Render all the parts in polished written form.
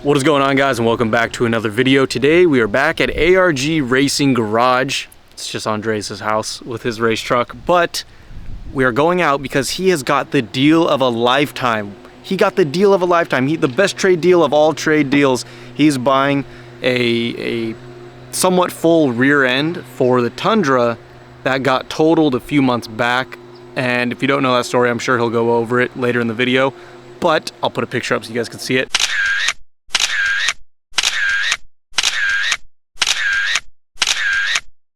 What is going on, guys, and welcome back to another video. Today we are back at ARG Racing Garage. It's just Andres' house with his race truck, but we are going out because he has got the deal of a lifetime. He got the deal of a lifetime. The best trade deal of all trade deals. He's buying a somewhat full rear end for the Tundra that got totaled a few months back. And if you don't know that story, I'm sure he'll go over it later in the video, but I'll put a picture up so you guys can see it.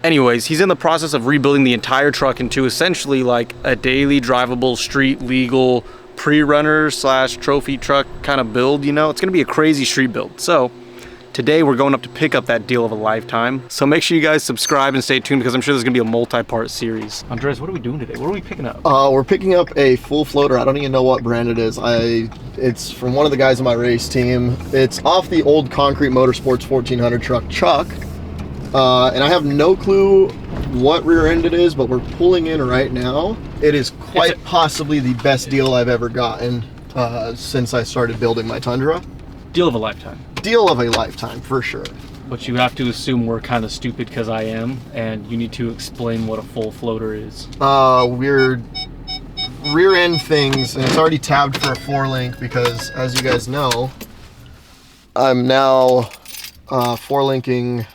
Anyways, he's in the process of rebuilding the entire truck into essentially like a daily drivable, street legal, pre-runner slash trophy truck kind of build, you know? It's gonna be a crazy street build. So today we're going up to pick up that deal of a lifetime. So make sure you guys subscribe and stay tuned because I'm sure there's gonna be a multi-part series. Andres, what are we doing today? What are we picking up? We're picking up a full floater. I don't even know what brand it is. It's from one of the guys on my race team. It's off the old Concrete Motorsports 1400 truck, Chuck. And I have no clue what rear end it is, but we're pulling in right now. It is quite possibly the best deal I've ever gotten since I started building my Tundra. Deal of a lifetime. Deal of a lifetime, for sure. But you have to assume we're kind of stupid because I am, and you need to explain what a full floater is. We're rear end things, and it's already tabbed for a 4-link because, as you guys know, I'm now 4-linking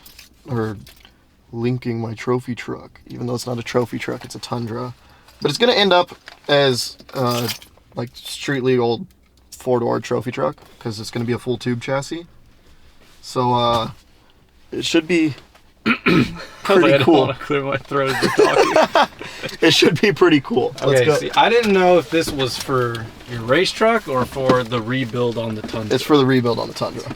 or linking my trophy truck, even though it's not a trophy truck, it's a Tundra, but it's gonna end up as like street legal 4-door trophy truck because it's gonna be a full tube chassis. So it should be pretty cool. I don't want to clear my throat as you're talking. It should be pretty cool. Okay, let's go. See, I didn't know if this was for your race truck or for the rebuild on the Tundra. It's for the rebuild on the Tundra.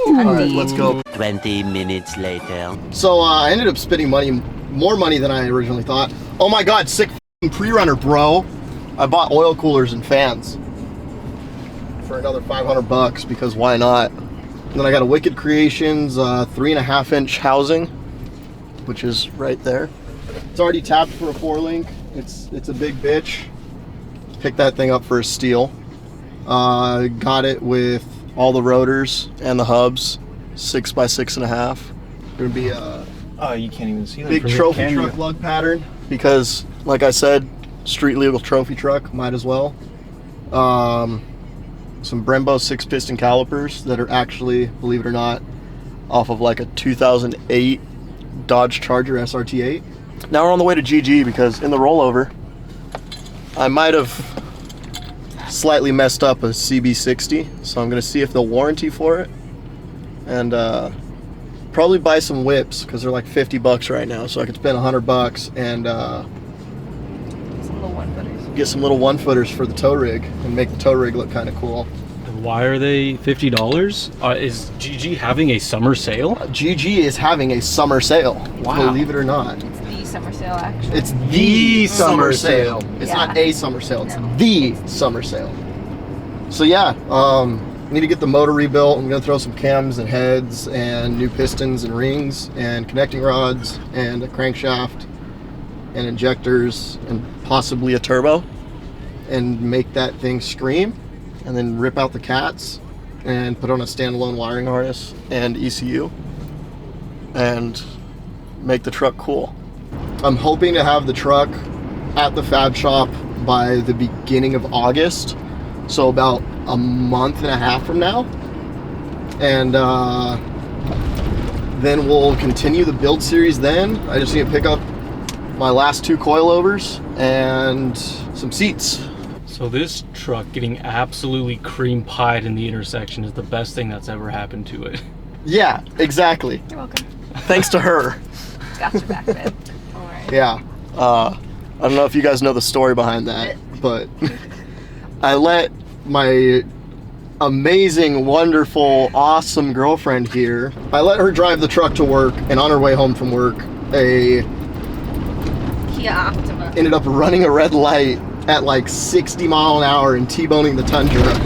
Alright, let's go. 20 minutes later. So I ended up spending more money than I originally thought. Oh my god, sick pre-runner, bro. I bought oil coolers and fans for another 500 bucks because why not? And then I got a Wicked Creations 3.5-inch housing, which is right there. It's already tapped for a 4-link. It's a big bitch. Picked that thing up for a steal. Got it with all the rotors and the hubs, 6x6.5. Gonna be a you can't even see that big trophy truck lug pattern because, like I said, street legal trophy truck, might as well. Some Brembo 6-piston calipers that are actually, believe it or not, off of like a 2008 Dodge Charger SRT8. Now we're on the way to GG because in the rollover, I might have slightly messed up a CB60, so I'm gonna see if they'll warranty for it, and probably buy some whips because they're like 50 bucks right now, so I could spend 100 bucks and some little 1-footers. Get some little 1-footers for the tow rig and make the tow rig look kind of cool. And why are they $50? Is GG having a summer sale? GG is having a summer sale. Wow. Believe it or not. It's the summer sale, actually. It's the summer sale. It's Yeah. not a summer sale, it's the summer sale. So yeah, need to get the motor rebuilt. I'm gonna throw some cams and heads and new pistons and rings and connecting rods and a crankshaft and injectors and possibly a turbo and make that thing scream, and then rip out the cats and put on a standalone wiring harness and ECU and make the truck cool. I'm hoping to have the truck at the fab shop by the beginning of August, so about a month and a half from now, and then we'll continue the build series then. I just need to pick up my last 2 coilovers and some seats. So this truck getting absolutely cream pied in the intersection is the best thing that's ever happened to it. Yeah, exactly. You're welcome. Thanks to her. Got your back, babe. Don't worry. Yeah. I don't know if you guys know the story behind that, but I let my amazing, wonderful, awesome girlfriend here, I let her drive the truck to work, and on her way home from work, Kia Optima. ended up running a red light at like 60 mile an hour and T-boning the Tundra,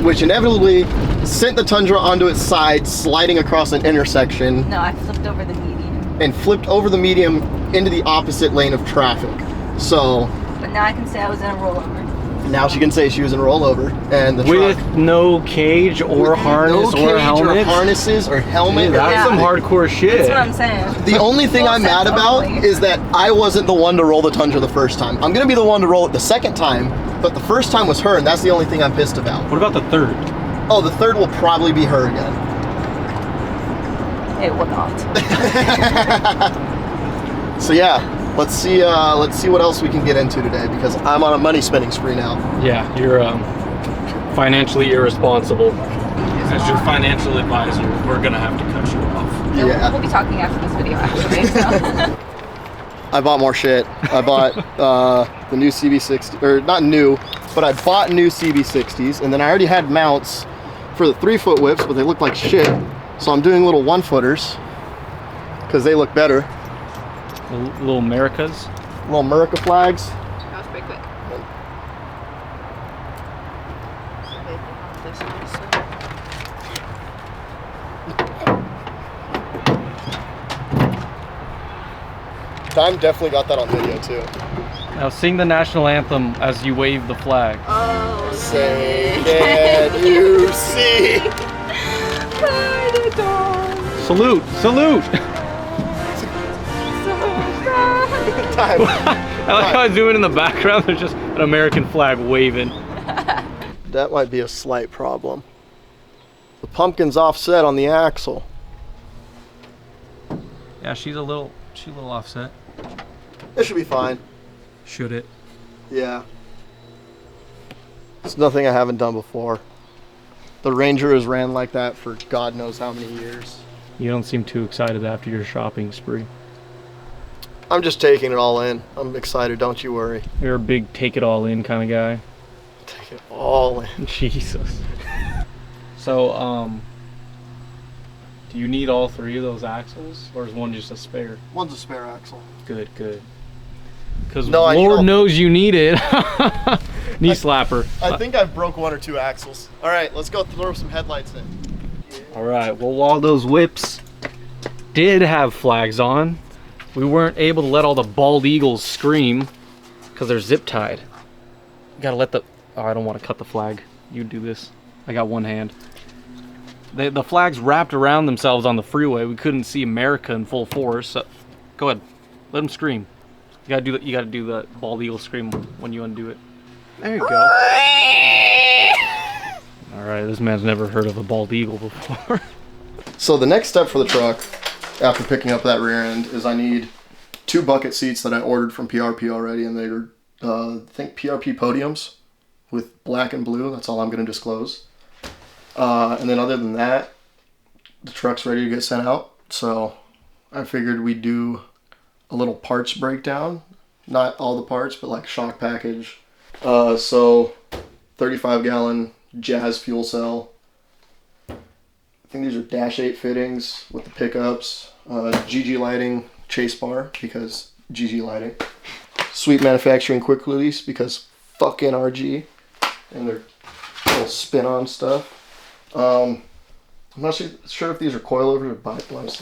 which inevitably sent the Tundra onto its side, sliding across an intersection. No, I flipped over the median. And flipped over the medium into the opposite lane of traffic. So. But now I can say I was in a rollover. Now she can say she was in rollover. And the With truck, no cage or harness no or cage helmet. or harnesses or helmet. Dude, that's Yeah. some hardcore shit. That's what I'm saying. The only thing Full I'm mad sense about only. is that I wasn't the one to roll the Tundra the first time. I'm gonna be the one to roll it the second time, but the first time was her, and that's the only thing I'm pissed about. What about the third? Oh, the third will probably be her again. It will not. So yeah, let's see what else we can get into today, because I'm on a money spending spree now. Yeah, you're financially irresponsible. As your financial advisor, we're gonna have to cut you off. Yeah. We'll be talking after this video, actually. So. I bought more shit. I bought the new CB60, or not new, but I bought new CB60s, and then I already had mounts for the 3-foot whips, but they look like shit. So I'm doing little 1-footers because they look better. Little Americas. Little America flags. That was pretty quick. Time definitely got that on video too. Now sing the national anthem as you wave the flag. Oh, Say, can you see? Salute! Salute! Time. I like how I zoom in the background, there's just an American flag waving. That might be a slight problem. The pumpkin's offset on the axle. Yeah, she's a little offset. It should be fine. Should it? Yeah. It's nothing I haven't done before. The Ranger has ran like that for God knows how many years. You don't seem too excited after your shopping spree. I'm just taking it all in. I'm excited, don't you worry. You're a big take it all in kind of guy. Take it all in. Jesus. So, do you need all 3 of those axles, or is one just a spare? One's a spare axle. Good, good. Because No, Lord knows you need it. Knee slapper. I think I've broke 1 or 2 axles. All right, let's go throw some headlights in. All right, well, while those whips did have flags on, we weren't able to let all the bald eagles scream because they're zip tied. You gotta let the, oh, I don't want to cut the flag. You do this. I got one hand. The flags wrapped around themselves on the freeway. We couldn't see America in full force. So go ahead, let them scream. You gotta do the bald eagle scream when you undo it. There you go. All right, this man's never heard of a bald eagle before. So the next step for the truck, after picking up that rear end, is I need 2 bucket seats that I ordered from PRP already, and they're, I think, PRP podiums with black and blue. That's all I'm going to disclose. And then other than that, the truck's ready to get sent out. So I figured we'd do a little parts breakdown. Not all the parts, but like shock package. So 35-gallon Jazz fuel cell. I think these are Dash 8 fittings with the pickups. GG lighting chase bar because GG lighting. Sweet manufacturing quick release because fucking RG. And their little spin-on stuff. I'm not sure if these are coilovers or bipoles.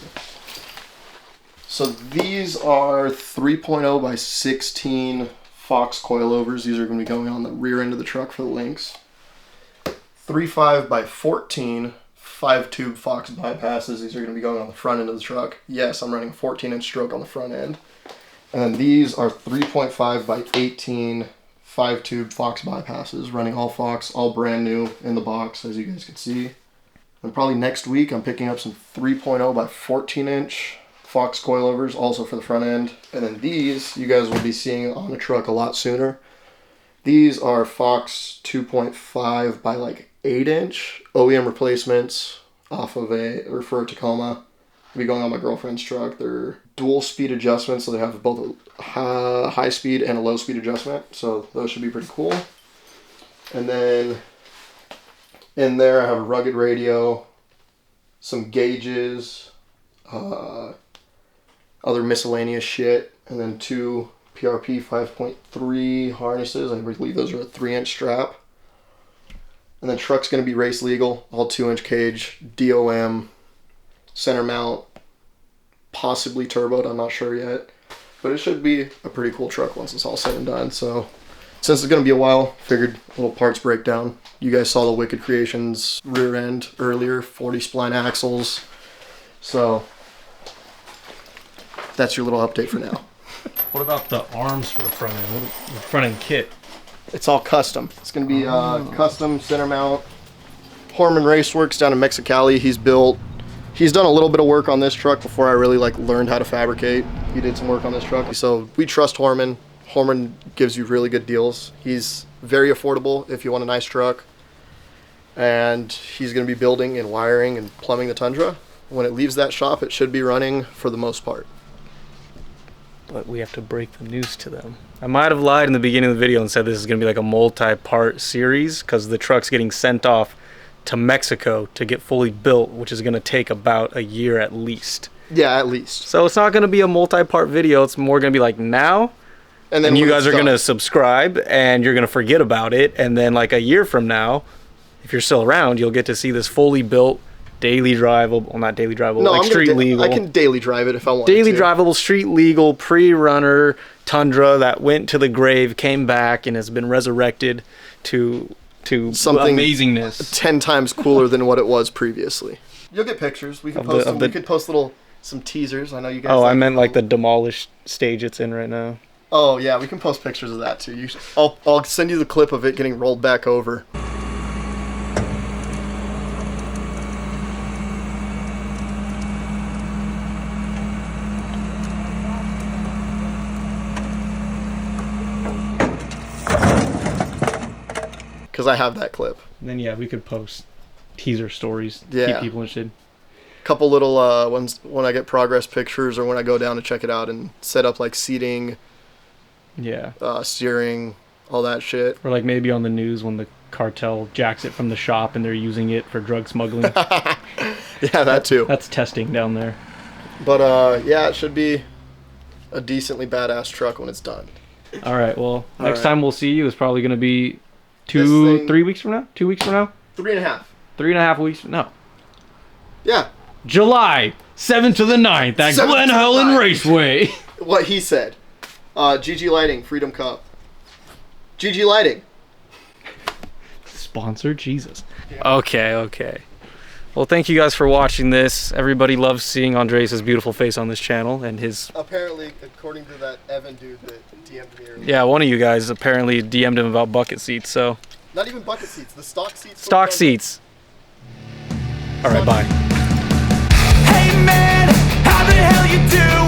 So these are 3.0 by 16 Fox coilovers. These are going to be going on the rear end of the truck for the links. 3.5 by 14 5-tube Fox bypasses. These are going to be going on the front end of the truck. Yes, I'm running a 14-inch stroke on the front end. And then these are 3.5 by 18 5-tube Fox bypasses, running all Fox, all brand new in the box, as you guys can see. And probably next week, I'm picking up some 3.0 by 14-inch Fox coilovers, also for the front end. And then these, you guys will be seeing on the truck a lot sooner. These are Fox 2.5 by like 8-inch OEM replacements off of for a Tacoma. They'll be going on my girlfriend's truck. They're dual speed adjustments, so they have both a high speed and a low speed adjustment. So those should be pretty cool. And then in there I have a rugged radio, some gauges, other miscellaneous shit, and then 2 PRP 5.3 harnesses. I believe those are a 3-inch strap. And then truck's going to be race legal, all 2-inch cage, DOM, center mount, possibly turboed, I'm not sure yet. But it should be a pretty cool truck once it's all said and done. So Since it's going to be a while, figured a little parts breakdown. You guys saw the Wicked Creations rear end earlier, 40 spline axles. So that's your little update for now. What about the arms for the front end? The front end kit? It's all custom. It's going to be custom center mount. Horman Raceworks down in Mexicali. He's done a little bit of work on this truck before I really learned how to fabricate. He did some work on this truck. So we trust Horman. Horman gives you really good deals. He's very affordable if you want a nice truck. And he's going to be building and wiring and plumbing the Tundra. When it leaves that shop, it should be running for the most part. But we have to break the news to them. I might have lied in the beginning of the video and said this is going to be like a multi-part series because the truck's getting sent off to Mexico to get fully built, which is going to take about a year at least. Yeah, at least. So it's not going to be a multi-part video. It's more going to be like now. And then you guys are going to subscribe and you're going to forget about it. And then like a year from now, if you're still around, you'll get to see this fully built, daily drivable, well, not daily drivable, no, like street legal. I can daily drive it if I want daily to. Drivable, street legal, pre-runner Tundra that went to the grave, came back, and has been resurrected to something amazingness. 10 times cooler than what it was previously. You'll get pictures. We can post them. We could post some teasers. I know you guys. Oh, I meant like the demolished stage it's in right now. Oh yeah, we can post pictures of that too. I'll send you the clip of it getting rolled back over. Because I have that clip. And then yeah, we could post teaser stories. Yeah. Keep people interested. Couple little ones when I get progress pictures or when I go down to check it out and set up like seating. Yeah. Steering, all that shit. Or like maybe on the news when the cartel jacks it from the shop and they're using it for drug smuggling. Yeah, that too. That's testing down there. But yeah, it should be a decently badass truck when it's done. All right. Well, next time we'll see you is probably going to be 3 weeks from now. 2 weeks from now. 3.5. 3.5 weeks. No. Yeah. July 7th to the 9th at Glen Helen Raceway. What he said. GG Lighting, Freedom Cup. GG Lighting. Sponsor Jesus. Okay. Well, thank you guys for watching this. Everybody loves seeing Andres' beautiful face on this channel and his... Apparently, according to that Evan dude that DM'd me earlier. Yeah, one of you guys apparently DM'd him about bucket seats, so... Not even bucket seats, the stock seats. Stock seats. All right, bye. Hey man, how the hell you doing?